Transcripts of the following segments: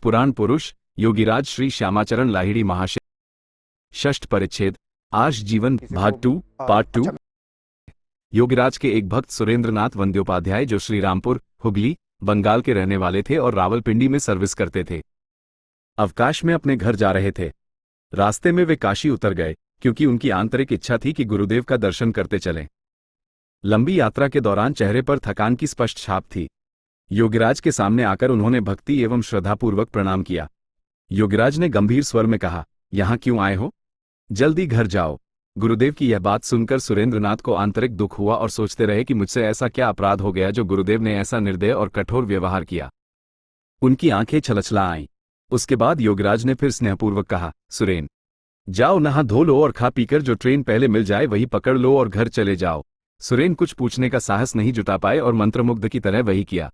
पुराण पुरुष योगीराज श्री श्यामाचरण लाहिड़ी महाशय। षष्ठ परिच्छेद आर्ष जीवन भाग 2 पार्ट 2। योगीराज के एक भक्त सुरेंद्रनाथ वंद्योपाध्याय जो श्रीरामपुर हुगली बंगाल के रहने वाले थे और रावलपिंडी में सर्विस करते थे, अवकाश में अपने घर जा रहे थे। रास्ते में वे काशी उतर गए क्योंकि उनकी आंतरिक इच्छा थी कि गुरुदेव का दर्शन करते चलें। लंबी यात्रा के दौरान चेहरे पर थकान की स्पष्ट छाप थी। योगीराज के सामने आकर उन्होंने भक्ति एवं श्रद्धापूर्वक प्रणाम किया। योगीराज ने गंभीर स्वर में कहा, यहां क्यों आए हो? जल्दी घर जाओ। गुरुदेव की यह बात सुनकर सुरेंद्रनाथ को आंतरिक दुख हुआ और सोचते रहे कि मुझसे ऐसा क्या अपराध हो गया जो गुरुदेव ने ऐसा निर्दय और कठोर व्यवहार किया। उनकी आंखें छलछला आईं। उसके बाद योगीराज ने फिर स्नेहपूर्वक कहा, सुरेन, जाओ नहा धो लो और खा पीकर जो ट्रेन पहले मिल जाए वही पकड़ लो और घर चले जाओ। सुरेन कुछ पूछने का साहस नहीं जुटा पाए और मंत्रमुग्ध की तरह वही किया।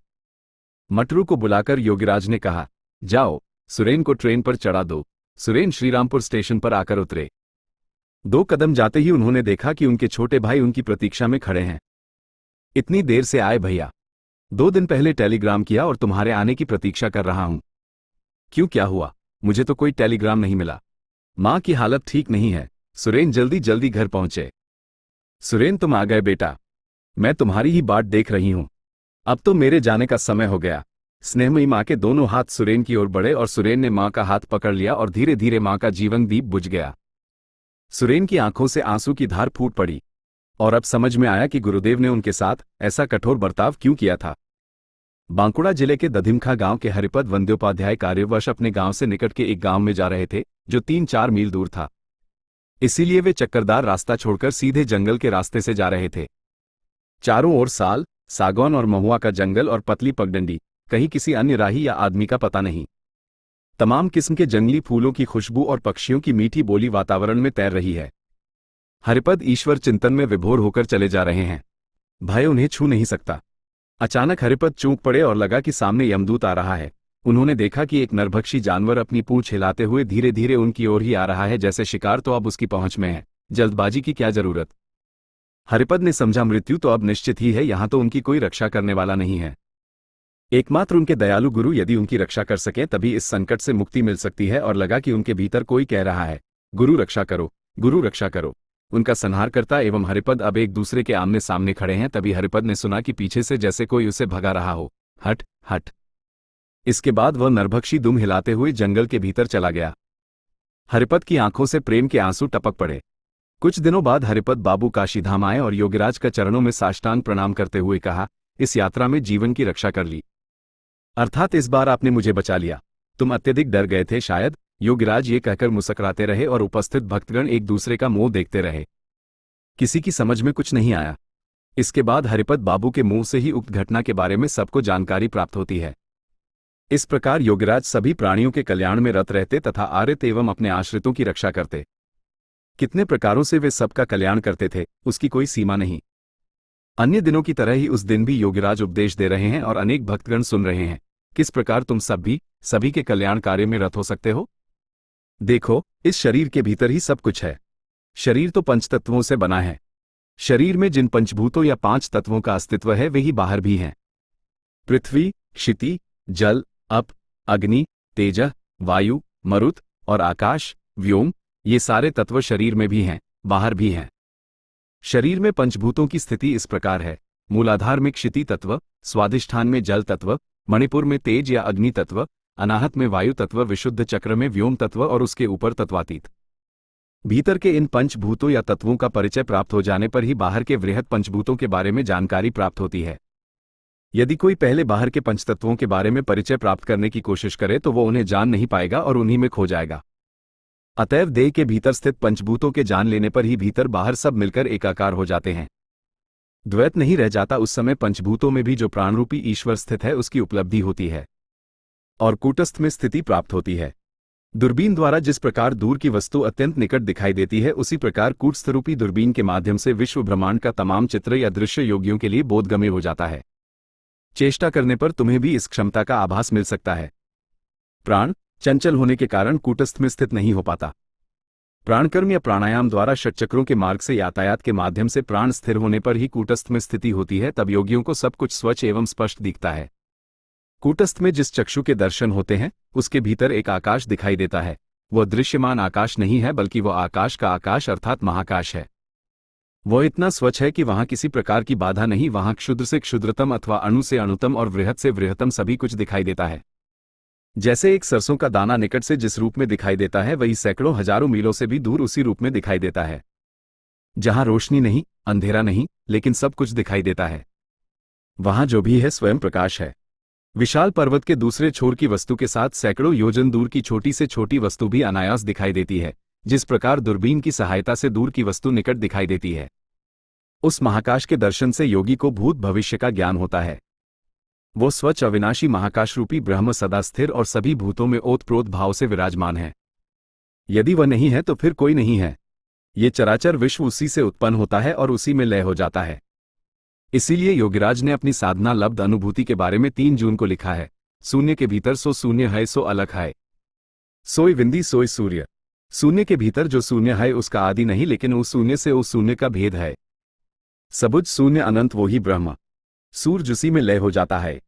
मटरू को बुलाकर योगीराज ने कहा, जाओ सुरेन को ट्रेन पर चढ़ा दो। सुरेन श्रीरामपुर स्टेशन पर आकर उतरे। 2 कदम जाते ही उन्होंने देखा कि उनके छोटे भाई उनकी प्रतीक्षा में खड़े हैं। इतनी देर से आए भैया? 2 दिन पहले टेलीग्राम किया और तुम्हारे आने की प्रतीक्षा कर रहा हूं। क्यों, क्या हुआ? मुझे तो कोई टेलीग्राम नहीं मिला। मां की हालत ठीक नहीं है। सुरेन जल्दी जल्दी घर पहुंचे। सुरेन, तुम आ गए बेटा, मैं तुम्हारी ही बाट देख रही हूं। अब तो मेरे जाने का समय हो गया। स्नेहमयी मां के दोनों हाथ सुरेन की ओर बढ़े और सुरेन ने मां का हाथ पकड़ लिया और धीरे धीरे मां का जीवन दीप बुझ गया। सुरेन की आंखों से आंसू की धार फूट पड़ी और अब समझ में आया कि गुरुदेव ने उनके साथ ऐसा कठोर बर्ताव क्यों किया था। बांकुड़ा जिले के दधिमखा गांव के हरिपद वंद्योपाध्याय कार्यवश अपने गांव से निकट के एक गांव में जा रहे थे जो 3-4 मील दूर था। इसीलिए वे चक्करदार रास्ता छोड़कर सीधे जंगल के रास्ते से जा रहे थे। चारों ओर साल, सागौन और महुआ का जंगल और पतली पगडंडी, कहीं किसी अन्य राही या आदमी का पता नहीं। तमाम किस्म के जंगली फूलों की खुशबू और पक्षियों की मीठी बोली वातावरण में तैर रही है। हरिपद ईश्वर चिंतन में विभोर होकर चले जा रहे हैं। भय उन्हें छू नहीं सकता। अचानक हरिपद चूक पड़े और लगा कि सामने यमदूत आ रहा है। उन्होंने देखा कि एक नरभक्षी जानवर अपनी पूंछ हिलाते हुए धीरे धीरे उनकी ओर ही आ रहा है, जैसे शिकार तो अब उसकी पहुंच में है, जल्दबाजी की क्या जरूरत। हरिपद ने समझा मृत्यु तो अब निश्चित ही है, यहां तो उनकी कोई रक्षा करने वाला नहीं है। एकमात्र उनके दयालु गुरु यदि उनकी रक्षा कर सकें तभी इस संकट से मुक्ति मिल सकती है। और लगा कि उनके भीतर कोई कह रहा है, गुरु रक्षा करो, गुरु रक्षा करो। उनका संहारकर्ता एवं हरिपद अब एक दूसरे के आमने सामने खड़े हैं। तभी हरिपद ने सुना कि पीछे से जैसे कोई उसे भगा रहा हो, हट हट। इसके बाद वह नरभक्षी दुम हिलाते हुए जंगल के भीतर चला गया। हरिपद की आंखों से प्रेम के आंसू टपक पड़े। कुछ दिनों बाद हरिपद बाबू काशीधाम आए और योगीराज का चरणों में साष्टांग प्रणाम करते हुए कहा, इस यात्रा में जीवन की रक्षा कर ली, अर्थात इस बार आपने मुझे बचा लिया। तुम अत्यधिक डर गए थे शायद। योगीराज ये कहकर मुस्कुराते रहे और उपस्थित भक्तगण एक दूसरे का मुंह देखते रहे। किसी की समझ में कुछ नहीं आया। इसके बाद हरिपद बाबू के मुंह से ही उक्त घटना के बारे में सबको जानकारी प्राप्त होती है। इस प्रकार योगीराज सभी प्राणियों के कल्याण में रत रहते तथा आश्रित एवं अपने आश्रितों की रक्षा करते। कितने प्रकारों से वे सबका कल्याण करते थे, उसकी कोई सीमा नहीं। अन्य दिनों की तरह ही उस दिन भी योगीराज उपदेश दे रहे हैं और अनेक भक्तगण सुन रहे हैं। किस प्रकार तुम सब भी सभी के कल्याण कार्य में रत हो सकते हो। देखो, इस शरीर के भीतर ही सब कुछ है। शरीर तो 5 तत्वों से बना है। शरीर में जिन पंचभूतों या 5 तत्वों का अस्तित्व है वे ही बाहर भी हैं। पृथ्वी, क्षिति, जल, अप, अग्नि, तेजः, वायु, मरुत और आकाश, व्योम, ये सारे तत्व शरीर में भी हैं, बाहर भी हैं। शरीर में पंचभूतों की स्थिति इस प्रकार है। मूलाधार में क्षिति तत्व, स्वादिष्ठान में जल तत्व, मणिपुर में तेज या अग्नि तत्व, अनाहत में वायु तत्व, विशुद्ध चक्र में व्योम तत्व और उसके ऊपर तत्वातीत। भीतर के इन पंचभूतों या तत्वों का परिचय प्राप्त हो जाने पर ही बाहर के वृहत पंचभूतों के बारे में जानकारी प्राप्त होती है। यदि कोई पहले बाहर के पंचतत्वों के बारे में परिचय प्राप्त करने की कोशिश करे तो वो उन्हें जान नहीं पाएगा और उन्हीं में खो जाएगा। अतएव देह के भीतर स्थित पंचभूतों के जान लेने पर ही भीतर बाहर सब मिलकर एकाकार हो जाते हैं। द्वैत नहीं रह जाता। उस समय पंचभूतों में भी जो प्राणरूपी ईश्वर स्थित है उसकी उपलब्धि होती है और कूटस्थ में स्थिति प्राप्त होती है। दूरबीन द्वारा जिस प्रकार दूर की वस्तु अत्यंत निकट दिखाई देती है, उसी प्रकार कूटस्थ रूपी दूरबीन के माध्यम से विश्व ब्रह्मांड का तमाम चित्र या दृश्य योगियों के लिए बोधगम्य हो जाता है। चेष्टा करने पर तुम्हें भी इस क्षमता का आभास मिल सकता है। प्राण चंचल होने के कारण कूटस्थ में स्थित नहीं हो पाता। प्राणकर्म या प्राणायाम द्वारा षटचक्रों के मार्ग से यातायात के माध्यम से प्राण स्थिर होने पर ही कूटस्थ में स्थिति होती है। तब योगियों को सब कुछ स्वच्छ एवं स्पष्ट दिखता है। कूटस्थ में जिस चक्षु के दर्शन होते हैं उसके भीतर एक आकाश दिखाई देता है। वह दृश्यमान आकाश नहीं है बल्कि वह आकाश का आकाश अर्थात महाकाश है। वह इतना स्वच्छ है कि वहां किसी प्रकार की बाधा नहीं, वहां क्षुद्र से क्षुद्रतम अथवा अणु से अणुतम और वृहत से वृहत्तम सभी कुछ दिखाई देता है। जैसे एक सरसों का दाना निकट से जिस रूप में दिखाई देता है वही सैकड़ों हजारों मीलों से भी दूर उसी रूप में दिखाई देता है। जहां रोशनी नहीं, अंधेरा नहीं, लेकिन सब कुछ दिखाई देता है। वहां जो भी है स्वयं प्रकाश है। विशाल पर्वत के दूसरे छोर की वस्तु के साथ सैकड़ों योजन दूर की छोटी से छोटी वस्तु भी अनायास दिखाई देती है, जिस प्रकार दूरबीन की सहायता से दूर की वस्तु निकट दिखाई देती है। उस महाकाश के दर्शन से योगी को भूत भविष्य का ज्ञान होता है। वो स्वच्छ अविनाशी महाकाश रूपी ब्रह्म सदा स्थिर और सभी भूतों में ओतप्रोत भाव से विराजमान है। यदि वह नहीं है तो फिर कोई नहीं है। ये चराचर विश्व उसी से उत्पन्न होता है और उसी में लय हो जाता है। इसीलिए योगीराज ने अपनी साधना लब्ध अनुभूति के बारे में 3 जून को लिखा है, शून्य के भीतर सो शून्य है, सो अलग है, सोई विंदी सोई सूर्य। शून्य के भीतर जो शून्य है उसका आदि नहीं, लेकिन उस शून्य से उस शून्य का भेद है। सबुज शून्य अनंत वो ही ब्रह्म। सूर्य उसी में लय हो जाता है।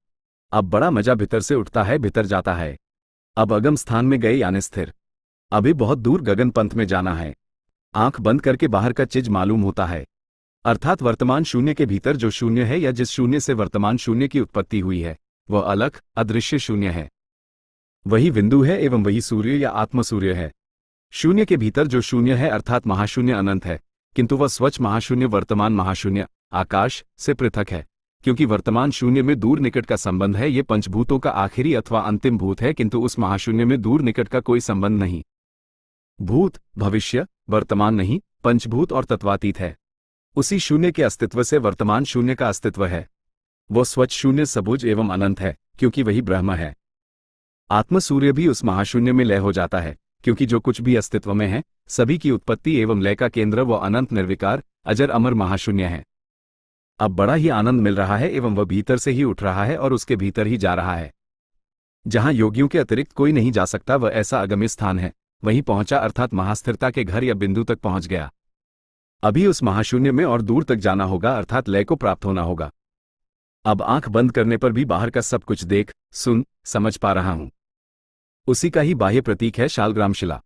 अब बड़ा मजा भीतर से उठता है, भीतर जाता है। अब अगम स्थान में गए यानी स्थिर। अभी बहुत दूर गगन पंथ में जाना है। आंख बंद करके बाहर का चीज मालूम होता है, अर्थात वर्तमान शून्य के भीतर जो शून्य है या जिस शून्य से वर्तमान शून्य की उत्पत्ति हुई है वह अलग अदृश्य शून्य है। वही बिंदु है एवं वही सूर्य या आत्म सूर्य है। शून्य के भीतर जो शून्य है अर्थात महाशून्य अनंत है, किंतु वह स्वच्छ महाशून्य वर्तमान महाशून्य आकाश से पृथक है। क्योंकि वर्तमान शून्य में दूर निकट का संबंध है, ये पंचभूतों का आखिरी अथवा अंतिम भूत है, किंतु उस महाशून्य में दूर निकट का कोई संबंध नहीं। भूत भविष्य वर्तमान नहीं, पंचभूत और तत्वातीत है। उसी शून्य के अस्तित्व से वर्तमान शून्य का अस्तित्व है। वो स्वच्छ शून्य सबुज एवं अनंत है, क्योंकि वही ब्रह्म है। आत्म सूर्य भी उस महाशून्य में लय हो जाता है, क्योंकि जो कुछ भी अस्तित्व में है सभी की उत्पत्ति एवं लय का केंद्र वो अनंत निर्विकार अजर अमर महाशून्य है। अब बड़ा ही आनंद मिल रहा है एवं वह भीतर से ही उठ रहा है और उसके भीतर ही जा रहा है। जहां योगियों के अतिरिक्त कोई नहीं जा सकता वह ऐसा अगम्य स्थान है। वहीं पहुंचा अर्थात महास्थिरता के घर या बिंदु तक पहुंच गया। अभी उस महाशून्य में और दूर तक जाना होगा अर्थात लय को प्राप्त होना होगा। अब आंख बंद करने पर भी बाहर का सब कुछ देख सुन समझ पा रहा हूं। उसी का ही बाह्य प्रतीक है शालग्राम शिला।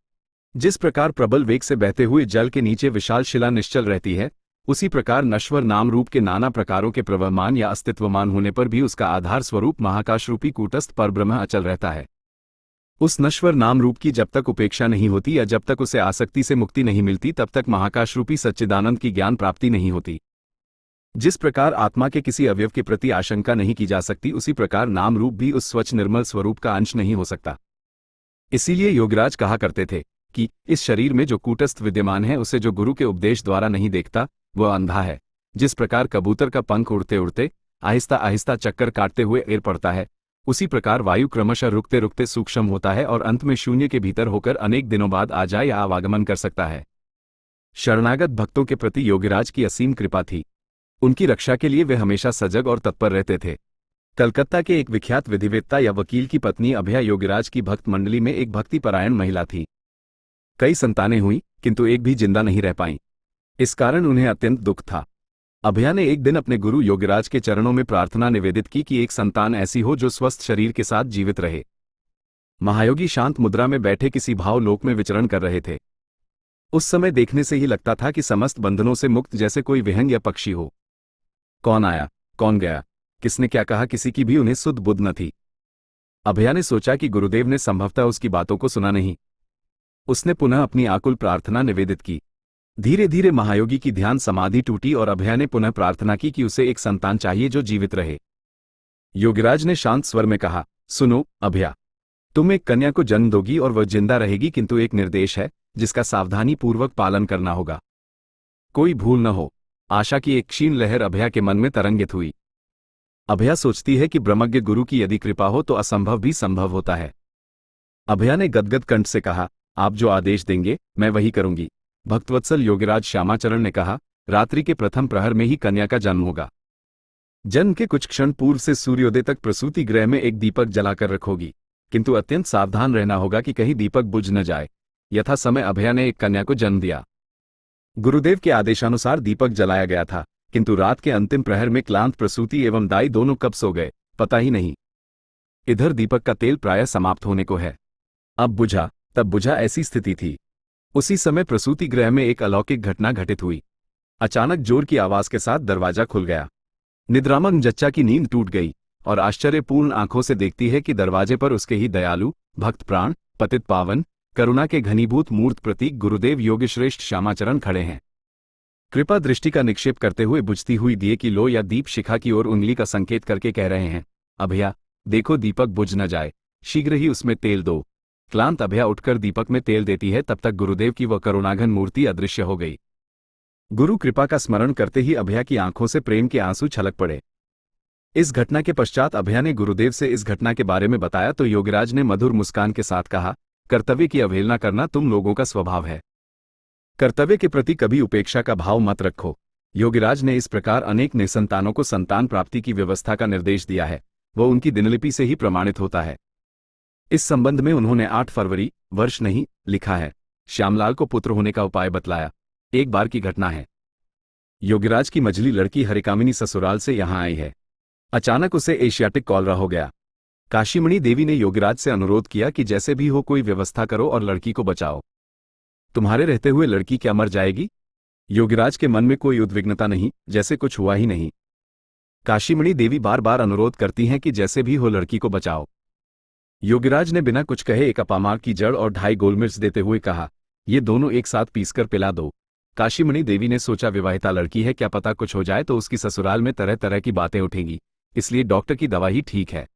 जिस प्रकार प्रबल वेग से बहते हुए जल के नीचे विशाल शिला निश्चल रहती है, उसी प्रकार नश्वर नाम रूप के नाना प्रकारों के प्रवहमान या अस्तित्वमान होने पर भी उसका आधार स्वरूप महाकाश रूपी कूटस्थ परब्रह्म अचल रहता है। उस नश्वर नाम रूप की जब तक उपेक्षा नहीं होती या जब तक उसे आसक्ति से मुक्ति नहीं मिलती तब तक महाकाश रूपी सच्चिदानंद की ज्ञान प्राप्ति नहीं होती। जिस प्रकार आत्मा के किसी अवयव के प्रति आशंका नहीं की जा सकती, उसी प्रकार नाम रूप भी उस स्वच्छ निर्मल स्वरूप का अंश नहीं हो सकता। इसीलिए योगीराज कहा करते थे कि इस शरीर में जो कूटस्थ विद्यमान है उसे जो गुरु के उपदेश द्वारा नहीं देखता वह अंधा है। जिस प्रकार कबूतर का पंख उड़ते उड़ते आहिस्ता आहिस्ता चक्कर काटते हुए एर पड़ता है, उसी प्रकार वायु क्रमशः रुकते रुकते सूक्ष्म होता है और अंत में शून्य के भीतर होकर अनेक दिनों बाद आ जाए या आवागमन कर सकता है। शरणागत भक्तों के प्रति योगीराज की असीम कृपा थी। उनकी रक्षा के लिए वे हमेशा सजग और तत्पर रहते थे। कलकत्ता के एक विख्यात विधिवेत्ता या वकील की पत्नी अभया योगीराज की भक्त मंडली में एक भक्तिपरायण महिला थी। कई संतानें हुई किंतु एक भी जिंदा नहीं रह पाईं। इस कारण उन्हें अत्यंत दुख था। अभया ने एक दिन अपने गुरु योगीराज के चरणों में प्रार्थना निवेदित की कि एक संतान ऐसी हो जो स्वस्थ शरीर के साथ जीवित रहे। महायोगी शांत मुद्रा में बैठे किसी भाव लोक में विचरण कर रहे थे। उस समय देखने से ही लगता था कि समस्त बंधनों से मुक्त जैसे कोई विहंग या पक्षी हो। कौन आया कौन गया, किसने क्या कहा, किसी की भी उन्हें सुध बुध न थी। अभया ने सोचा कि गुरुदेव ने संभवतः उसकी बातों को सुना नहीं। उसने पुनः अपनी आकुल प्रार्थना निवेदित की। धीरे धीरे महायोगी की ध्यान समाधि टूटी और अभया ने पुनः प्रार्थना की कि उसे एक संतान चाहिए जो जीवित रहे। योगीराज ने शांत स्वर में कहा, सुनो अभया, तुम एक कन्या को जन्म दोगी और वह जिंदा रहेगी, किंतु एक निर्देश है जिसका सावधानी पूर्वक पालन करना होगा। कोई भूल न हो। आशा की एक क्षीण लहर अभया के मन में तरंगित हुई। अभया सोचती है कि ब्रह्मज्ञ गुरु की यदि कृपा हो तो असंभव भी संभव होता है। अभया ने गदगद कंठ से कहा, आप जो आदेश देंगे मैं वही करूंगी। भक्तवत्सल योगीराज श्यामाचरण ने कहा, रात्रि के प्रथम प्रहर में ही कन्या का जन्म होगा। जन्म के कुछ क्षण पूर्व से सूर्योदय तक प्रसूति गृह में एक दीपक जलाकर रखोगी, किंतु अत्यंत सावधान रहना होगा कि कहीं दीपक बुझ न जाए। यथा समय अभया ने एक कन्या को जन्म दिया। गुरुदेव के आदेशानुसार दीपक जलाया गया था, किंतु रात के अंतिम प्रहर में क्लांत प्रसूति एवं दाई दोनों कब सो गए पता ही नहीं। इधर दीपक का तेल प्रायः समाप्त होने को है। अब बुझा तब बुझा, ऐसी स्थिति थी। उसी समय प्रसूति गृह में एक अलौकिक घटना घटित हुई। अचानक जोर की आवाज के साथ दरवाजा खुल गया। निद्रामग्न जच्चा की नींद टूट गई और आश्चर्यपूर्ण आंखों से देखती है कि दरवाजे पर उसके ही दयालु भक्त प्राण पतित पावन करुणा के घनीभूत मूर्त प्रतीक गुरुदेव योगश्रेष्ठ श्यामाचरण खड़े हैं। कृपा दृष्टि का निक्षेप करते हुए बुझती हुई दिए की लो या दीप शिखा की ओर उंगली का संकेत करके कह रहे हैं, अभया देखो दीपक बुझ न जाए, शीघ्र ही उसमें तेल दो। क्लांत अभया उठकर दीपक में तेल देती है, तब तक गुरुदेव की वह करुणाघन मूर्ति अदृश्य हो गई। गुरु कृपा का स्मरण करते ही अभया की आंखों से प्रेम के आंसू छलक पड़े। इस घटना के पश्चात अभया ने गुरुदेव से इस घटना के बारे में बताया तो योगीराज ने मधुर मुस्कान के साथ कहा, कर्तव्य की अवहेलना करना तुम लोगों का स्वभाव है। कर्तव्य के प्रति कभी उपेक्षा का भाव मत रखो। योगीराज ने इस प्रकार अनेक निसंतानों को संतान प्राप्ति की व्यवस्था का निर्देश दिया है, वह उनकी दिनलिपि से ही प्रमाणित होता है। इस संबंध में उन्होंने 8 फरवरी वर्ष नहीं लिखा है। श्यामलाल को पुत्र होने का उपाय बतलाया। एक बार की घटना है, योगीराज की मझली लड़की हरिकामिनी ससुराल से यहां आई है। अचानक उसे एशियाटिक कॉलरा हो गया। काशीमणि देवी ने योगीराज से अनुरोध किया कि जैसे भी हो कोई व्यवस्था करो और लड़की को बचाओ। तुम्हारे रहते हुए लड़की क्या मर जाएगी? योगीराज के मन में कोई उद्विग्नता नहीं, जैसे कुछ हुआ ही नहीं। काशीमणि देवी बार बार अनुरोध करती हैं कि जैसे भी हो लड़की को बचाओ। योगीराज ने बिना कुछ कहे एक अपामार की जड़ और 2.5 गोलमिर्च देते हुए कहा, ये दोनों एक साथ पीसकर पिला दो। काशीमणि देवी ने सोचा विवाहिता लड़की है, क्या पता कुछ हो जाए तो उसकी ससुराल में तरह तरह की बातें उठेंगी, इसलिए डॉक्टर की दवा ही ठीक है।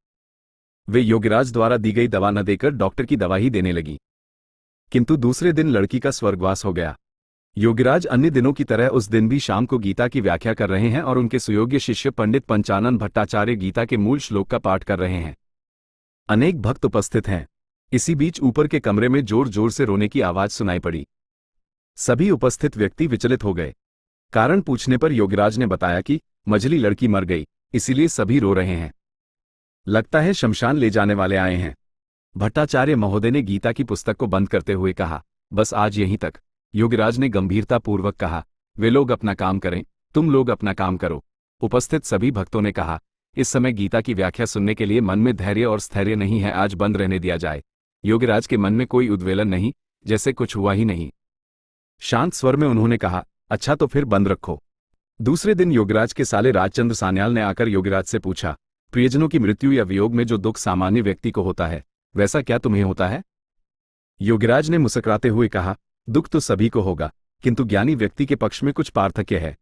वे योगीराज द्वारा दी गई दवा न देकर डॉक्टर की दवा ही देने लगी। किंतु दूसरे दिन लड़की का स्वर्गवास हो गया। योगीराज अन्य दिनों की तरह उस दिन भी शाम को गीता की व्याख्या कर रहे हैं और उनके सुयोग्य शिष्य पंडित पंचानन भट्टाचार्य गीता के मूल श्लोक का पाठ कर रहे हैं। अनेक भक्त उपस्थित हैं। इसी बीच ऊपर के कमरे में जोर जोर से रोने की आवाज सुनाई पड़ी। सभी उपस्थित व्यक्ति विचलित हो गए। कारण पूछने पर योगीराज ने बताया कि मझली लड़की मर गई, इसीलिए सभी रो रहे हैं। लगता है शमशान ले जाने वाले आए हैं। भट्टाचार्य महोदय ने गीता की पुस्तक को बंद करते हुए कहा, बस आज यहीं तक। योगीराज ने गंभीरतापूर्वक कहा, वे लोग अपना काम करें, तुम लोग अपना काम करो। उपस्थित सभी भक्तों ने कहा, इस समय गीता की व्याख्या सुनने के लिए मन में धैर्य और स्थैर्य नहीं है, आज बंद रहने दिया जाए। योगीराज के मन में कोई उद्वेलन नहीं, जैसे कुछ हुआ ही नहीं। शांत स्वर में उन्होंने कहा, अच्छा तो फिर बंद रखो। दूसरे दिन योगीराज के साले राजचंद्र सान्याल ने आकर योगीराज से पूछा, प्रियजनों की मृत्यु या वियोग में जो दुख सामान्य व्यक्ति को होता है, वैसा क्या तुम्हें होता है? योगीराज ने मुस्कुराते हुए कहा, दुख तो सभी को होगा, किंतु ज्ञानी व्यक्ति के पक्ष में कुछ पार्थक्य है।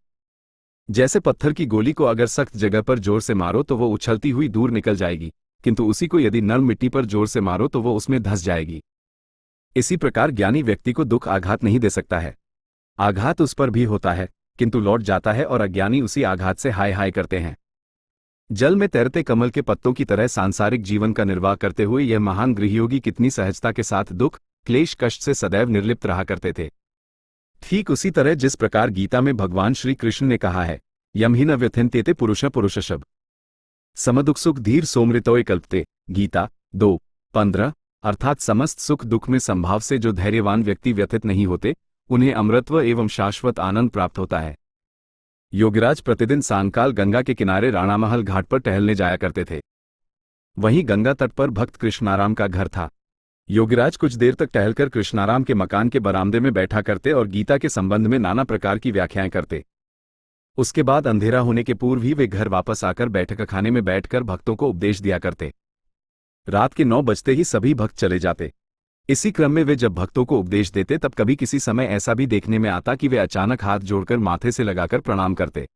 जैसे पत्थर की गोली को अगर सख्त जगह पर जोर से मारो तो वो उछलती हुई दूर निकल जाएगी, किंतु उसी को यदि नर्म मिट्टी पर जोर से मारो तो वो उसमें धंस जाएगी। इसी प्रकार ज्ञानी व्यक्ति को दुख आघात नहीं दे सकता है। आघात उस पर भी होता है, किंतु लौट जाता है और अज्ञानी उसी आघात से हाय हाय करते हैं। जल में तैरते कमल के पत्तों की तरह सांसारिक जीवन का निर्वाह करते हुए यह महान गृहयोगी कितनी सहजता के साथ दुख क्लेश कष्ट से सदैव निर्लिप्त रहा करते थे। ठीक उसी तरह जिस प्रकार गीता में भगवान श्री कृष्ण ने कहा है, यम ही न व्यथिन्त्येते पुरुष पुरुषशब समदुख सुख धीर सोमृतोय कल्पते। गीता 2:15। अर्थात समस्त सुख दुख में संभाव से जो धैर्यवान व्यक्ति व्यथित नहीं होते, उन्हें अमृतत्व एवं शाश्वत आनंद प्राप्त होता है। योगीराज प्रतिदिन सांयकाल गंगा के किनारे राणामहल घाट पर टहलने जाया करते थे। वहीं गंगा तट पर भक्त कृष्णाराम का घर था। योगीराज कुछ देर तक टहलकर कृष्णाराम के मकान के बरामदे में बैठा करते और गीता के संबंध में नाना प्रकार की व्याख्याएं करते। उसके बाद अंधेरा होने के पूर्व ही वे घर वापस आकर बैठक खाने में बैठकर भक्तों को उपदेश दिया करते। रात के 9 बजते ही सभी भक्त चले जाते। इसी क्रम में वे जब भक्तों को उपदेश देते तब कभी किसी समय ऐसा भी देखने में आता कि वे अचानक हाथ जोड़कर माथे से लगाकर प्रणाम करते।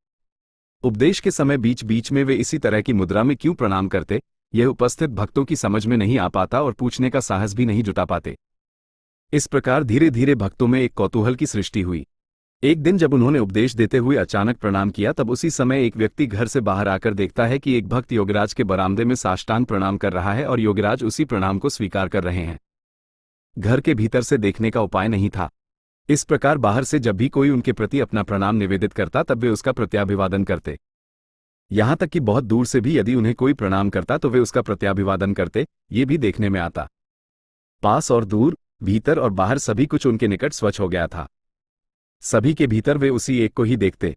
उपदेश के समय बीच बीच में वे इसी तरह की मुद्रा में क्यों प्रणाम करते, यह उपस्थित भक्तों की समझ में नहीं आ पाता और पूछने का साहस भी नहीं जुटा पाते। इस प्रकार धीरे धीरे भक्तों में एक कौतूहल की सृष्टि हुई। एक दिन जब उन्होंने उपदेश देते हुए अचानक प्रणाम किया तब उसी समय एक व्यक्ति घर से बाहर आकर देखता है कि एक भक्त योगीराज के बरामदे में साष्टांग प्रणाम कर रहा है और योगीराज उसी प्रणाम को स्वीकार कर रहे हैं। घर के भीतर से देखने का उपाय नहीं था। इस प्रकार बाहर से जब भी कोई उनके प्रति अपना प्रणाम निवेदित करता तब वे उसका प्रत्याभिवादन करते। यहां तक कि बहुत दूर से भी यदि उन्हें कोई प्रणाम करता तो वे उसका प्रत्याभिवादन करते, ये भी देखने में आता। पास और दूर, भीतर और बाहर सभी कुछ उनके निकट स्वच्छ हो गया था। सभी के भीतर वे उसी एक को ही देखते।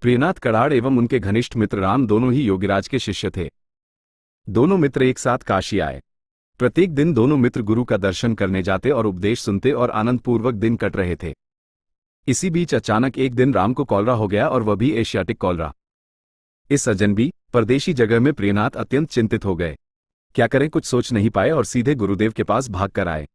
प्रियनाथ कड़ाड़ एवं उनके घनिष्ठ मित्र राम दोनों ही योगीराज के शिष्य थे। दोनों मित्र एक साथ काशी आए। प्रत्येक दिन दोनों मित्र गुरु का दर्शन करने जाते और उपदेश सुनते और आनंदपूर्वक दिन कट रहे थे। इसी बीच अचानक एक दिन राम को कॉलरा हो गया, और वह भी एशियाटिक कॉलरा। इस अजनबी परदेशी जगह में प्रियनाथ अत्यंत चिंतित हो गए। क्या करें, कुछ सोच नहीं पाए और सीधे गुरुदेव के पास भाग कर आए।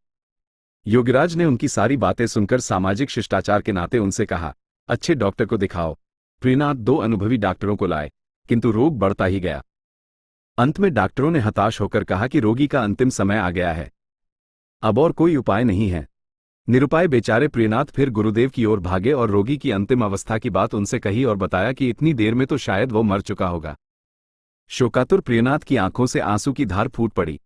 योगीराज ने उनकी सारी बातें सुनकर सामाजिक शिष्टाचार के नाते उनसे कहा, अच्छे डॉक्टर को दिखाओ। प्रियनाथ 2 अनुभवी डॉक्टरों को लाए, किंतु रोग बढ़ता ही गया। अंत में डॉक्टरों ने हताश होकर कहा कि रोगी का अंतिम समय आ गया है, अब और कोई उपाय नहीं है। निरुपाय बेचारे प्रियनाथ फिर गुरुदेव की ओर भागे और रोगी की अंतिम अवस्था की बात उनसे कही और बताया कि इतनी देर में तो शायद वो मर चुका होगा। शोकातुर प्रियनाथ की आंखों से आंसू की धार फूट पड़ी।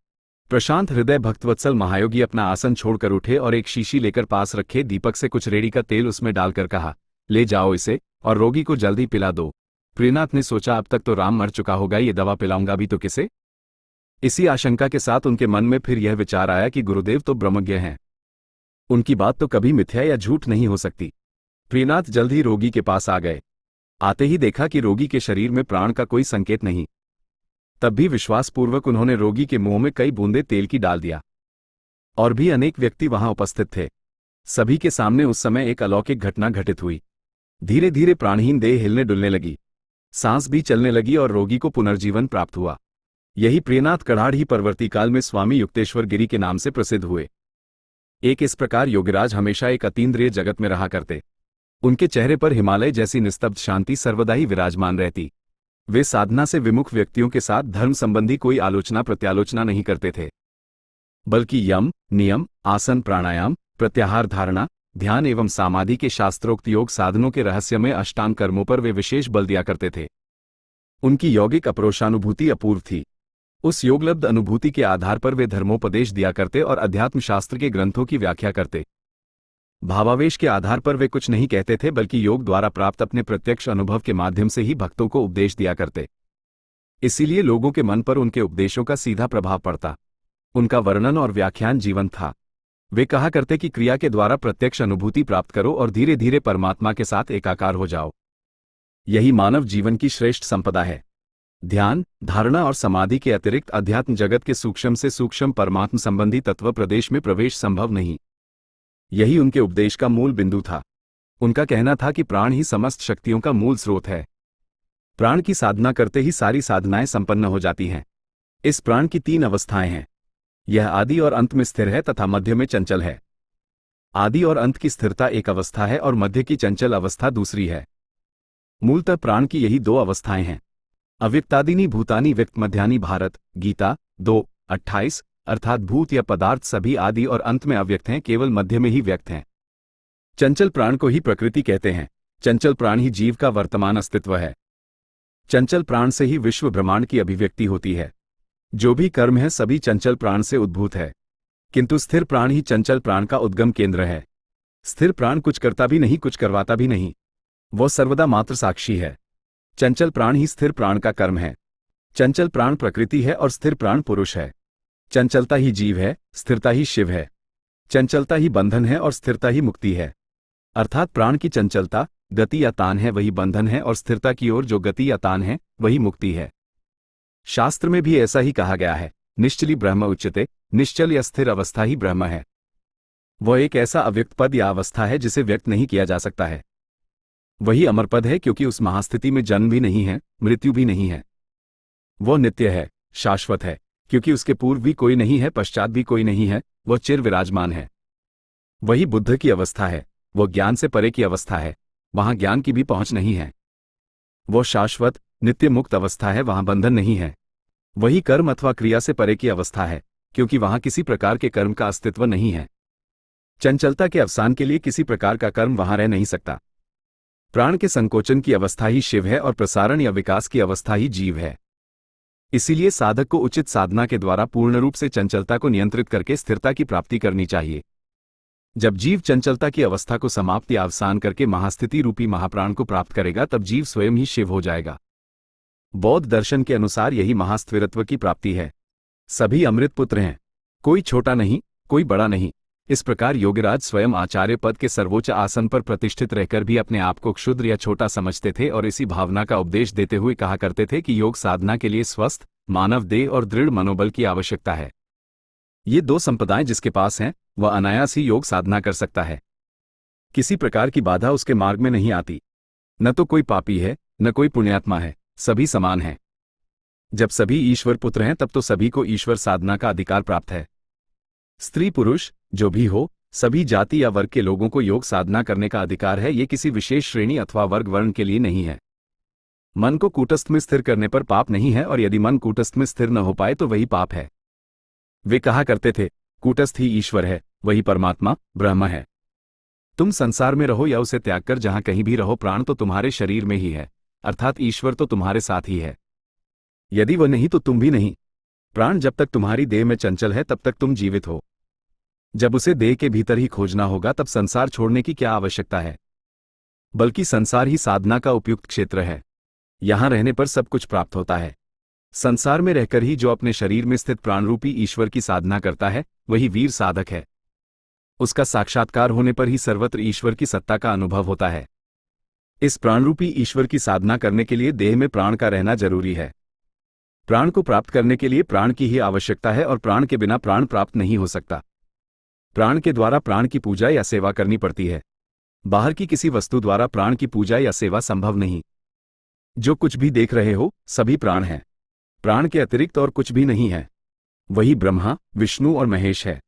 प्रशांत हृदय भक्तवत्सल महायोगी अपना आसन छोड़कर उठे और एक शीशी लेकर पास रखे दीपक से कुछ रेड़ी का तेल उसमें डालकर कहा, ले जाओ इसे और रोगी को जल्दी पिला दो। प्रियनाथ ने सोचा, अब तक तो राम मर चुका होगा, ये दवा पिलाऊंगा भी तो किसे। इसी आशंका के साथ उनके मन में फिर यह विचार आया कि गुरुदेव तो ब्रह्मज्ञ हैं, उनकी बात तो कभी मिथ्या या झूठ नहीं हो सकती। प्रियनाथ जल्द ही रोगी के पास आ गए। आते ही देखा कि रोगी के शरीर में प्राण का कोई संकेत नहीं। तब भी विश्वासपूर्वक उन्होंने रोगी के मुंह में कई बूंदे तेल की डाल दिया। और भी अनेक व्यक्ति वहां उपस्थित थे। सभी के सामने उस समय एक अलौकिक घटना घटित हुई। धीरे धीरे प्राणहीन देह हिलने डुलने लगी, सांस भी चलने लगी और रोगी को पुनर्जीवन प्राप्त हुआ। यही प्रियनाथ कड़ाढ़ ही परवर्ती काल में स्वामी युक्तेश्वर गिरी के नाम से प्रसिद्ध हुए। एक इस प्रकार योगीराज हमेशा एक अतीन्द्रिय जगत में रहा करते। उनके चेहरे पर हिमालय जैसी निस्तब्ध शांति सर्वदा ही विराजमान रहती। वे साधना से विमुख व्यक्तियों के साथ धर्म संबंधी कोई आलोचना प्रत्यालोचना नहीं करते थे, बल्कि यम, नियम, आसन, प्राणायाम, प्रत्याहार धारणा, ध्यान एवं समाधि के शास्त्रोक्त योग साधनों के रहस्यमय अष्टांग कर्मों पर वे विशेष बल दिया करते थे। उनकी यौगिक अप्रोशानुभूति अपूर्व थी। उस योगलब्ध अनुभूति के आधार पर वे धर्मोपदेश दिया करते और अध्यात्म शास्त्र के ग्रंथों की व्याख्या करते। भावावेश के आधार पर वे कुछ नहीं कहते थे, बल्कि योग द्वारा प्राप्त अपने प्रत्यक्ष अनुभव के माध्यम से ही भक्तों को उपदेश दिया करते। इसीलिए लोगों के मन पर उनके उपदेशों का सीधा प्रभाव पड़ता। उनका वर्णन और व्याख्यान जीवंत था। वे कहा करते कि क्रिया के द्वारा प्रत्यक्ष अनुभूति प्राप्त करो और धीरे धीरे परमात्मा के साथ एकाकार हो जाओ। यही मानव जीवन की श्रेष्ठ संपदा है। ध्यान, धारणा और समाधि के अतिरिक्त अध्यात्म जगत के सूक्ष्म से सूक्ष्म परमात्म संबंधी तत्व प्रदेश में प्रवेश संभव नहीं। यही उनके उपदेश का मूल बिंदु था। उनका कहना था कि प्राण ही समस्त शक्तियों का मूल स्रोत है। प्राण की साधना करते ही सारी साधनाएं संपन्न हो जाती हैं। इस प्राण की 3 अवस्थाएं हैं। यह आदि और अंत में स्थिर है तथा मध्य में चंचल है। आदि और अंत की स्थिरता एक अवस्था है और मध्य की चंचल अवस्था दूसरी है। मूलतः प्राण की यही 2 अवस्थाएं हैं। अव्यक्तादिनी भूतानि व्यक्त मध्यानि भारत, गीता 2:28, अर्थात भूत या पदार्थ सभी आदि और अंत में अव्यक्त हैं, केवल मध्य में ही व्यक्त हैं। चंचल प्राण को ही प्रकृति कहते हैं। चंचल प्राण ही जीव का वर्तमान अस्तित्व है। चंचल प्राण से ही विश्व ब्रह्मांड की अभिव्यक्ति होती है। जो भी कर्म है सभी चंचल प्राण से उद्भूत है, किंतु स्थिर प्राण ही चंचल प्राण का उद्गम केंद्र है। स्थिर प्राण कुछ करता भी नहीं, कुछ करवाता भी नहीं, वह सर्वदा मात्र साक्षी है। चंचल प्राण ही स्थिर प्राण का कर्म है। चंचल प्राण प्रकृति है और स्थिर प्राण पुरुष है। चंचलता ही जीव है, स्थिरता ही शिव है। चंचलता ही बंधन है और स्थिरता ही मुक्ति है। अर्थात प्राण की चंचलता, गति या तान है वही बंधन है, और स्थिरता की ओर जो गति या तान है वही मुक्ति है। शास्त्र में भी ऐसा ही कहा गया है, निश्चली ब्रह्म उच्यते। निश्चल या स्थिर अवस्था ही ब्रह्म है। वह एक ऐसा अव्यक्त पद या अवस्था है जिसे व्यक्त नहीं किया जा सकता है। वही अमर पद है, क्योंकि उस महास्थिति में जन्म भी नहीं है, मृत्यु भी नहीं है। वह नित्य है, शाश्वत है, क्योंकि उसके पूर्व भी कोई नहीं है, पश्चात भी कोई नहीं है। वह चिर विराजमान है। वही बुद्ध की अवस्था है। वह ज्ञान से परे की अवस्था है, वहां ज्ञान की भी पहुंच नहीं है। वह शाश्वत नित्य मुक्त अवस्था है, वहां बंधन नहीं है। वही कर्म अथवा क्रिया से परे की अवस्था है, क्योंकि वहां किसी प्रकार के कर्म का अस्तित्व नहीं है। चंचलता के अवसान के लिए किसी प्रकार का कर्म वहां रह नहीं सकता। प्राण के संकोचन की अवस्था ही शिव है और प्रसारण या विकास की अवस्था ही जीव है। इसीलिए साधक को उचित साधना के द्वारा पूर्ण रूप से चंचलता को नियंत्रित करके स्थिरता की प्राप्ति करनी चाहिए। जब जीव चंचलता की अवस्था को समाप्त या अवसान करके महास्थिति रूपी महाप्राण को प्राप्त करेगा, तब जीव स्वयं ही शिव हो जाएगा। बौद्ध दर्शन के अनुसार यही महास्थिरत्व की प्राप्ति है। सभी अमृत पुत्र हैं, कोई छोटा नहीं, कोई बड़ा नहीं। इस प्रकार योगीराज स्वयं आचार्य पद के सर्वोच्च आसन पर प्रतिष्ठित रहकर भी अपने आप को क्षुद्र या छोटा समझते थे और इसी भावना का उपदेश देते हुए कहा करते थे कि योग साधना के लिए स्वस्थ, मानव देह और दृढ़ मनोबल की आवश्यकता है। ये दो संपदाएं जिसके पास हैं, वह अनायास ही योग साधना कर सकता है। किसी प्रकार की बाधा उसके मार्ग में नहीं आती। न तो कोई पापी है, न कोई पुण्यात्मा है, सभी समान हैं। जब सभी ईश्वर पुत्र हैं तब तो सभी को ईश्वर साधना का अधिकार प्राप्त है। स्त्री पुरुष जो भी हो, सभी जाति या वर्ग के लोगों को योग साधना करने का अधिकार है। ये किसी विशेष श्रेणी अथवा वर्ग वर्ण के लिए नहीं है। मन को कूटस्थ में स्थिर करने पर पाप नहीं है, और यदि मन कूटस्थ में स्थिर न हो पाए तो वही पाप है। वे कहा करते थे, कूटस्थ ही ईश्वर है, वही परमात्मा ब्रह्म है। तुम संसार में रहो या उसे त्याग कर जहां कहीं भी रहो, प्राण तो तुम्हारे शरीर में ही है, अर्थात ईश्वर तो तुम्हारे साथ ही है। यदि वह नहीं तो तुम भी नहीं। प्राण जब तक तुम्हारी देह में चंचल है तब तक तुम जीवित हो। जब उसे देह के भीतर ही खोजना होगा तब संसार छोड़ने की क्या आवश्यकता है। बल्कि संसार ही साधना का उपयुक्त क्षेत्र है। यहां रहने पर सब कुछ प्राप्त होता है। संसार में रहकर ही जो अपने शरीर में स्थित प्राणरूपी ईश्वर की साधना करता है, वही वीर साधक है। उसका साक्षात्कार होने पर ही सर्वत्र ईश्वर की सत्ता का अनुभव होता है। इस प्राणरूपी ईश्वर की साधना करने के लिए देह में प्राण का रहना जरूरी है। प्राण को प्राप्त करने के लिए प्राण की ही आवश्यकता है, और प्राण के बिना प्राण प्राप्त नहीं हो सकता। प्राण के द्वारा प्राण की पूजा या सेवा करनी पड़ती है। बाहर की किसी वस्तु द्वारा प्राण की पूजा या सेवा संभव नहीं। जो कुछ भी देख रहे हो, सभी प्राण हैं। प्राण के अतिरिक्त और कुछ भी नहीं है। वही ब्रह्मा, विष्णु और महेश है।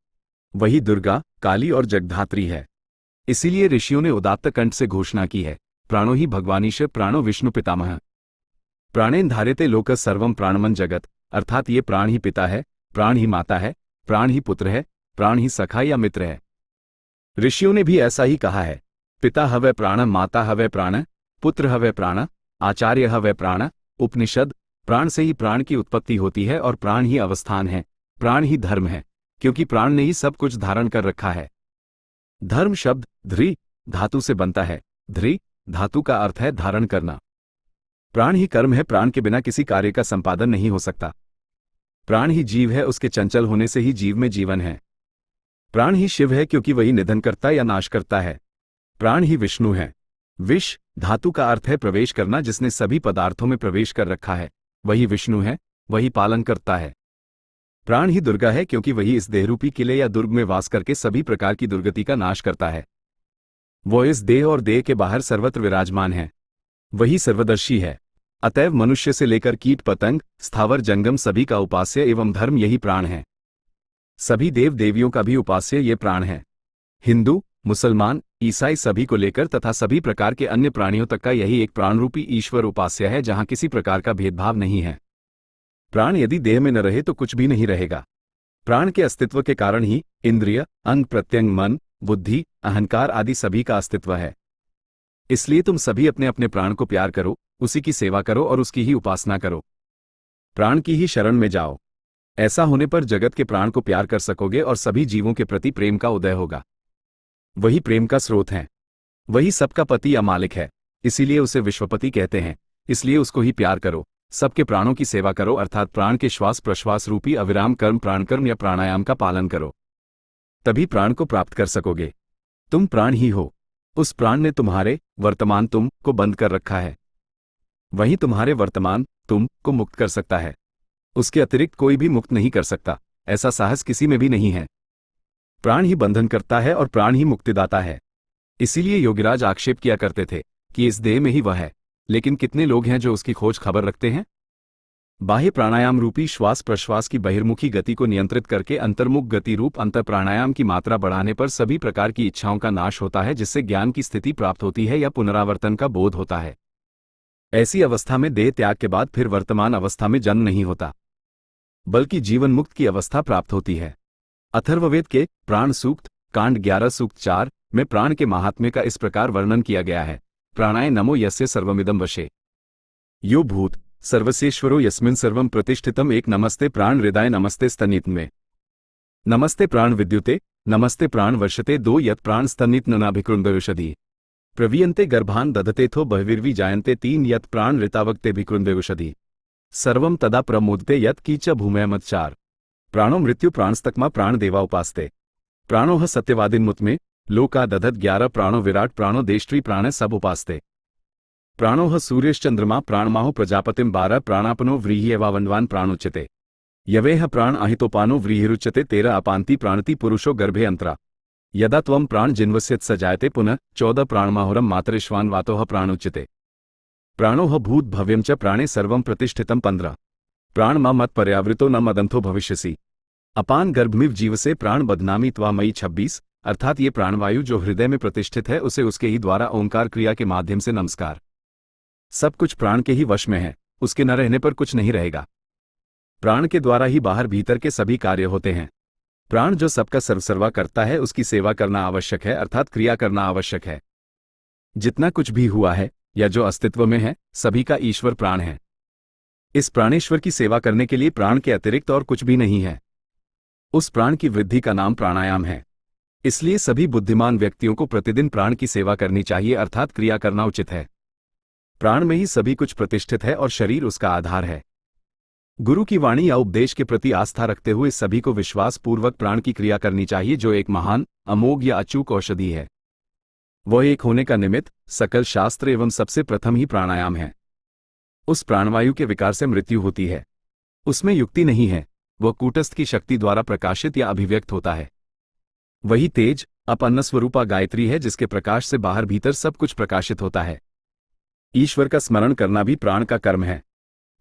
वही दुर्गा, काली और जगधात्री है। इसीलिए ऋषियों ने उदात्त कंठ से घोषणा की है, प्राणो ही भगवानीश प्राणो विष्णु पितामह। प्राणेन धार्यते लोक सर्वम प्राणमन जगत, अर्थात ये प्राण ही पिता है, प्राण ही माता है, प्राण ही पुत्र है, प्राण ही सखा या मित्र है। ऋषियों ने भी ऐसा ही कहा है, पिता हवै प्राण, माता हवै प्राण, पुत्र हवै प्राण, आचार्य हवै प्राण। उपनिषद, प्राण से ही प्राण की उत्पत्ति होती है, और प्राण ही अवस्थान है, प्राण ही धर्म है, क्योंकि प्राण ने ही सब कुछ धारण कर रखा है। धर्म शब्द ध्री धातु से बनता है। ध्री धातु का अर्थ है धारण करना। प्राण ही कर्म है, प्राण के बिना किसी कार्य का संपादन नहीं हो सकता। प्राण ही जीव है, उसके चंचल होने से ही जीव में जीवन है। प्राण ही शिव है, क्योंकि वही निधन करता या नाश करता है। प्राण ही विष्णु है। विष धातु का अर्थ है प्रवेश करना, जिसने सभी पदार्थों में प्रवेश कर रखा है, वही विष्णु है, वही पालन करता है। प्राण ही दुर्गा है, क्योंकि वही इस देहरूपी किले या दुर्ग में वास करके सभी प्रकार की दुर्गति का नाश करता है। वो इस देह और देह के बाहर सर्वत्र विराजमान है। वही सर्वदर्शी है। अतएव मनुष्य से लेकर कीट पतंग, स्थावर जंगम सभी का उपास्य एवं धर्म यही प्राण है। सभी देव देवियों का भी उपास्य ये प्राण है। हिंदू, मुसलमान, ईसाई सभी को लेकर तथा सभी प्रकार के अन्य प्राणियों तक का यही एक प्राणरूपी ईश्वर उपास्य है, जहां किसी प्रकार का भेदभाव नहीं है। प्राण यदि देह में न रहे तो कुछ भी नहीं रहेगा। प्राण के अस्तित्व के कारण ही इंद्रिय, अंग प्रत्यंग, मन, बुद्धि, अहंकार आदि सभी का अस्तित्व है। इसलिए तुम सभी अपने अपने प्राण को प्यार करो, उसी की सेवा करो और उसकी ही उपासना करो। प्राण की ही शरण में जाओ। ऐसा होने पर जगत के प्राण को प्यार कर सकोगे और सभी जीवों के प्रति प्रेम का उदय होगा। वही प्रेम का स्रोत है। वही सबका पति या मालिक है, इसीलिए उसे विश्वपति कहते हैं। इसलिए उसको ही प्यार करो, सबके प्राणों की सेवा करो, अर्थात प्राण के श्वास प्रश्वास रूपी अविराम कर्म प्राणकर्म या प्राणायाम का पालन करो। तभी प्राण को प्राप्त कर सकोगे। तुम प्राण ही हो। उस प्राण ने तुम्हारे वर्तमान तुम को बंद कर रखा है। वही तुम्हारे वर्तमान तुम को मुक्त कर सकता है। उसके अतिरिक्त कोई भी मुक्त नहीं कर सकता। ऐसा साहस किसी में भी नहीं है। प्राण ही बंधन करता है और प्राण ही मुक्तिदाता है। इसीलिए योगीराज आक्षेप किया करते थे कि इस देह में ही वह है, लेकिन कितने लोग हैं जो उसकी खोज खबर रखते हैं। बाह्य प्राणायाम रूपी श्वास प्रश्वास की बहिर्मुखी गति को नियंत्रित करके अंतर्मुख गति रूप अंतर प्राणायाम की मात्रा बढ़ाने पर सभी प्रकार की इच्छाओं का नाश होता है, जिससे ज्ञान की स्थिति प्राप्त होती है या पुनरावर्तन का बोध होता है। ऐसी अवस्था में देह त्याग के बाद फिर वर्तमान अवस्था में जन्म नहीं होता, बल्कि जीवन मुक्त की अवस्था प्राप्त होती है। अथर्ववेद के प्राण सूक्त कांड 11 सूक्त 4 में प्राण के महात्म्य का इस प्रकार वर्णन किया गया है। प्राणाय नमो यस्य सर्वमिदं वशे यो भूत सर्वसेश्वरो यस्मिन् सर्वं प्रतिष्ठितम्। एक नमस्ते प्राण हृदय नमस्ते स्तनित में नमस्ते प्राण विद्युते नमस्ते प्राण वर्षते। दो यत् प्राण स्तनित ननाभिकृन्वयुषधि प्रवीयन्ते गर्भान दधतेथो बहविर्वि जायन्ते। तीन यत् प्राण ऋतावक्ते भिकृन्वयुषधि सर्वं तदा प्रमोदते यत् कीच भूमयमत्। चार प्राणो मृत्यु प्राणस्तक्मा प्राण देवा उपास्ते प्राणोह सत्यवादिन्मुत में लोका दधत। 11 प्राणो विराट प्राणो देष्ट्री प्राण सब उपास्ते। प्राणोह सूर्यश्चंद्रमा प्राणमाहो प्रजापतिम 12 प्राणापनो व्रीहि एवावन्वान प्राणोच्यते यवेह प्राण अहितोपानो व्रीहिरुच्यते 13 अपांति प्राणति पुरुषो गर्भे अंतरा यदा त्वं प्राण जिन्वस्यत् स जायते पुनः 14 प्राणमाहुरम मातरिश्वान वातोह प्राणोच्यते प्राणोह भूत भव्यम च प्राणे सर्वं प्रतिष्ठितम 15 प्राण मा मत पर्यावृतो न मदंथो भविष्यसि अपान गर्भमिव जीवसे प्राण बदनामी त्वा मई 26 अर्थात ये प्राणवायु जो हृदय में प्रतिष्ठित है उसे उसके ही द्वारा ओंकार क्रिया के माध्यम से नमस्कार। सब कुछ प्राण के ही वश में है, उसके न रहने पर कुछ नहीं रहेगा। प्राण के द्वारा ही बाहर भीतर के सभी कार्य होते हैं। प्राण जो सबका सर्वसर्वा करता है उसकी सेवा करना आवश्यक है, अर्थात क्रिया करना आवश्यक है। जितना कुछ भी हुआ है या जो अस्तित्व में है सभी का ईश्वर प्राण है। इस प्राणेश्वर की सेवा करने के लिए प्राण के अतिरिक्त और कुछ भी नहीं है। उस प्राण की वृद्धि का नाम प्राणायाम है। इसलिए सभी बुद्धिमान व्यक्तियों को प्रतिदिन प्राण की सेवा करनी चाहिए, अर्थात क्रिया करना उचित है। प्राण में ही सभी कुछ प्रतिष्ठित है और शरीर उसका आधार है। गुरु की वाणी या उपदेश के प्रति आस्था रखते हुए सभी को विश्वास पूर्वक प्राण की क्रिया करनी चाहिए, जो एक महान, अमोघ या अचूक औषधि है। वह एक होने का निमित्त सकल शास्त्र एवं सबसे प्रथम ही प्राणायाम है। उस प्राणवायु के विकार से मृत्यु होती है, उसमें युक्ति नहीं है। वह कूटस्थ की शक्ति द्वारा प्रकाशित या अभिव्यक्त होता है। वही तेज अपन्न स्वरूपा गायत्री है जिसके प्रकाश से बाहर भीतर सब कुछ प्रकाशित होता है। ईश्वर का स्मरण करना भी प्राण का कर्म है।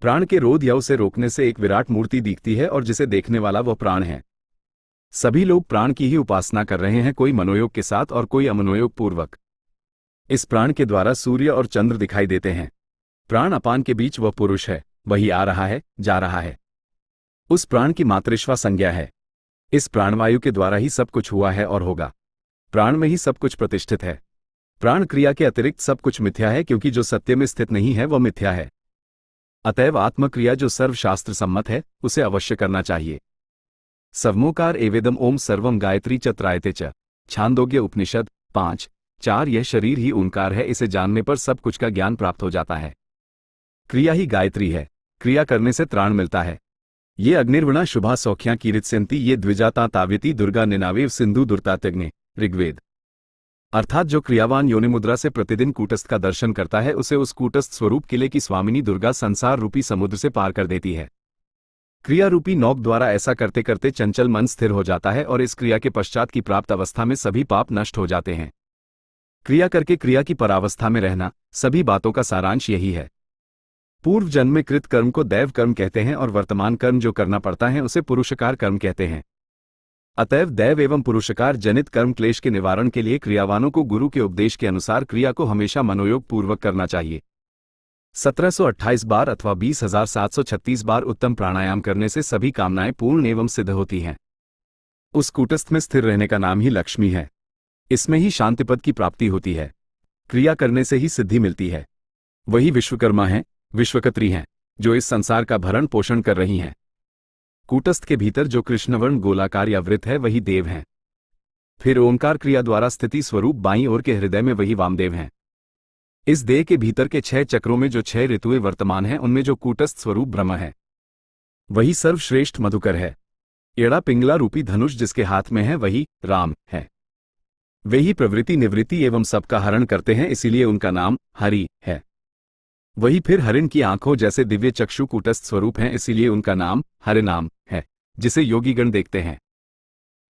प्राण के रोध या उसे रोकने से एक विराट मूर्ति दिखती है और जिसे देखने वाला वह प्राण है। सभी लोग प्राण की ही उपासना कर रहे हैं, कोई मनोयोग के साथ और कोई अमनोयोग पूर्वक। इस प्राण के द्वारा सूर्य और चंद्र दिखाई देते हैं। प्राण अपान के बीच वह पुरुष है, वही आ रहा है, जा रहा है। उस प्राण की मातृश्वा संज्ञा है। इस प्राणवायु के द्वारा ही सब कुछ हुआ है और होगा। प्राण में ही सब कुछ प्रतिष्ठित है। प्राण क्रिया के अतिरिक्त सब कुछ मिथ्या है, क्योंकि जो सत्य में स्थित नहीं है वह मिथ्या है। अतएव आत्मक्रिया जो सर्वशास्त्र सम्मत है उसे अवश्य करना चाहिए। सवमोकार एवेदम ओम सर्वम गायत्री च त्रायते च। छांदोग्य उपनिषद 5:4। यह शरीर ही ओंकार है, इसे जानने पर सब कुछ का ज्ञान प्राप्त हो जाता है। क्रिया ही गायत्री है, क्रिया करने से त्राण मिलता है। ये अग्निर्वणा शुभा सौख्या कीर्तिसेंति ये द्विजाता ताव्यति दुर्गा निनावेव सिंधु दुर्तात्यग्नि। ऋग्वेद। अर्थात जो क्रियावान योनि मुद्रा से प्रतिदिन कूटस्थ का दर्शन करता है उसे उस कूटस्थ स्वरूप किले की स्वामिनी दुर्गा संसार रूपी समुद्र से पार कर देती है। क्रिया रूपी नौक द्वारा ऐसा करते करते चंचल मन स्थिर हो जाता है और इस क्रिया के पश्चात की प्राप्त अवस्था में सभी पाप नष्ट हो जाते हैं। क्रिया करके क्रिया की परावस्था में रहना, सभी बातों का सारांश यही है। पूर्व जन्म में कृत कर्म को दैव कर्म कहते हैं और वर्तमान कर्म जो करना पड़ता है उसे पुरुषकार कर्म कहते हैं। अतएव दैव एवं पुरुषकार जनित कर्म क्लेश के निवारण के लिए क्रियावानों को गुरु के उपदेश के अनुसार क्रिया को हमेशा मनोयोग पूर्वक करना चाहिए। 1728 बार अथवा 20,736 बार उत्तम प्राणायाम करने से सभी कामनाएं पूर्ण एवं सिद्ध होती हैं। उस कूटस्थ में स्थिर रहने का नाम ही लक्ष्मी है। इसमें ही शांतिपद की प्राप्ति होती है। क्रिया करने से ही सिद्धि मिलती है। वही विश्वकर्मा हैं, विश्वकत्री हैं, जो इस संसार का भरण पोषण कर रही हैं। कूटस्थ के भीतर जो कृष्णवर्ण गोलाकार या वृत्त है वही देव हैं। फिर ओंकार क्रिया द्वारा स्थिति स्वरूप बाईं ओर के हृदय में वही वामदेव हैं। इस देह के भीतर के 6 चक्रों में जो 6 ऋतुएं वर्तमान हैं उनमें जो कूटस्थ स्वरूप ब्रह्म है वही सर्वश्रेष्ठ मधुकर है। एड़ा पिंगला रूपी धनुष जिसके हाथ में है वही राम है। वे ही प्रवृत्ति निवृत्ति एवं सबका हरण करते हैं, इसीलिए उनका नाम हरि है। वही फिर हरिण की आंखों जैसे दिव्य चक्षु कूटस्थ स्वरूप हैं, इसीलिए उनका नाम हरिनाम है, जिसे योगीगण देखते हैं।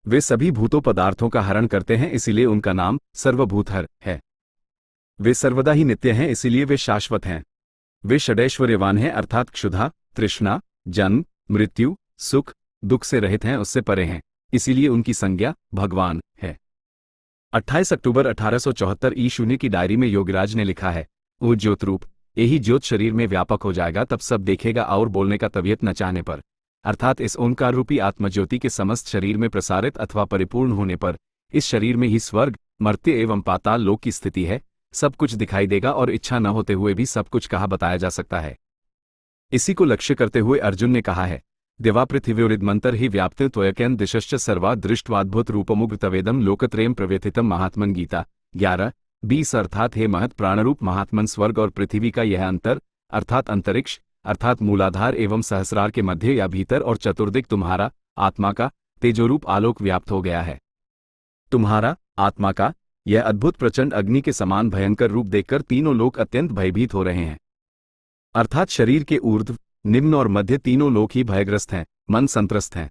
वे सभी भूतों पदार्थों का हरण करते हैं, इसीलिए उनका नाम सर्वभूतहर है। वे सर्वदा ही नित्य हैं, इसीलिए वे शाश्वत हैं। वे षडैश्वर्यवान हैं, अर्थात क्षुधा, तृष्णा, जन्म, मृत्यु, सुख, दुख से रहित हैं, उससे परे हैं, इसीलिए उनकी संज्ञा भगवान है। 28 अक्टूबर 1874 ईशून्य की डायरी में योगीराज ने लिखा है, वो ज्योत रूप यही ज्योत शरीर में व्यापक हो जाएगा, तब सब देखेगा और बोलने का तबीयत न चाहने पर, अर्थात इस ओंकार रूपी आत्मज्योति के समस्त शरीर में प्रसारित अथवा परिपूर्ण होने पर इस शरीर में ही स्वर्ग, मर्त्य एवं पाताल लोक की स्थिति है। सब कुछ दिखाई देगा और इच्छा न होते हुए भी सब कुछ कहा बताया जा सकता है। इसी को लक्ष्य करते हुए अर्जुन ने कहा है, दिवा पृथिव्योरिदमंतर ही व्याप्त त्वयकैन दिशश्च सर्वा दृष्ट्वाद्भुत रूपमुग्र तवेदम लोकत्रयम प्रव्यथितम महात्मन गीता 11:20। अर्थात हे महत् प्राणरूप महात्मन, स्वर्ग और पृथ्वी का यह अंतर अर्थात अंतरिक्ष अर्थात मूलाधार एवं सहस्रार के मध्य या भीतर और चतुर्दिक तुम्हारा आत्मा का तेजोरूप आलोक व्याप्त हो गया है। तुम्हारा आत्मा का यह अद्भुत प्रचंड अग्नि के समान भयंकर रूप देखकर तीनों लोक अत्यंत भयभीत हो रहे हैं। अर्थात शरीर के ऊर्ध्व, निम्न और मध्य तीनों लोक ही भयग्रस्त हैं, मन संत्रस्त हैं।